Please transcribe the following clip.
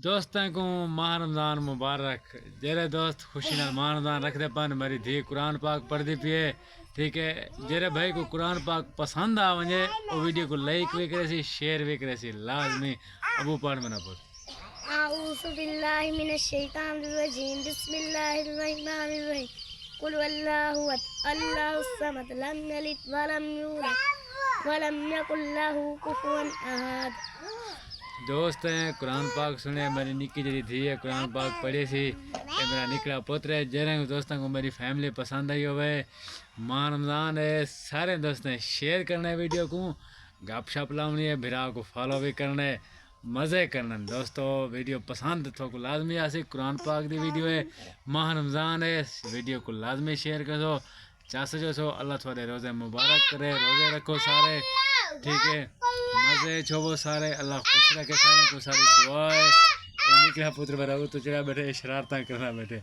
دوستوں کو ماہ رمضان مبارک جیرے دوست خوشی نال ماہ رمضان رکھ دے پن میری دھی قرآن پاک پڑھ دی پیے ٹھیک ہے جیرے بھائی کو قرآن پاک پسند آ ونجے وہ ویڈیو کو لائک بھی کرے سی شیئر بھی کرے سی لازمی ابو پڑھ میں نہ پڑھ اعوذ باللہ من الشیطان الرجیم بسم اللہ الرحمن الرحیم قل واللہ احد اللہ الصمد لم یلد ولم یولد ولم یکن لہ کفوا احد دوست ہیں قرآن پاک سنے میری نکی جی تھی ہے قرآن پاک پڑھی سی یہ میرا نکلا پتر ہے جیرے دوستوں کو میری فیملی پسند آئی ہوئے ماہ رمضان ہے سارے دوست ہیں شیئر کرنا ہے ویڈیو کو گپ شپ لاؤنی ہے بھرا کو فالو بھی کرنا ہے مزے کرنا ہے دوستو ویڈیو پسند تو کو لازمی آسی قرآن پاک دی ویڈیو ہے ماہ رمضان ہے ویڈیو کو لازمی شیئر کر دو چاس جو سو اللہ تھوڑے روزے مبارک کرے روزے رکھو سارے ٹھیک ہے مزے چھوو سارے اللہ خوش رکھے سارے کو ساری دعا ہے نکلا پتر برا تو چڑھا بیٹھے شرارتیں کرنا بیٹھے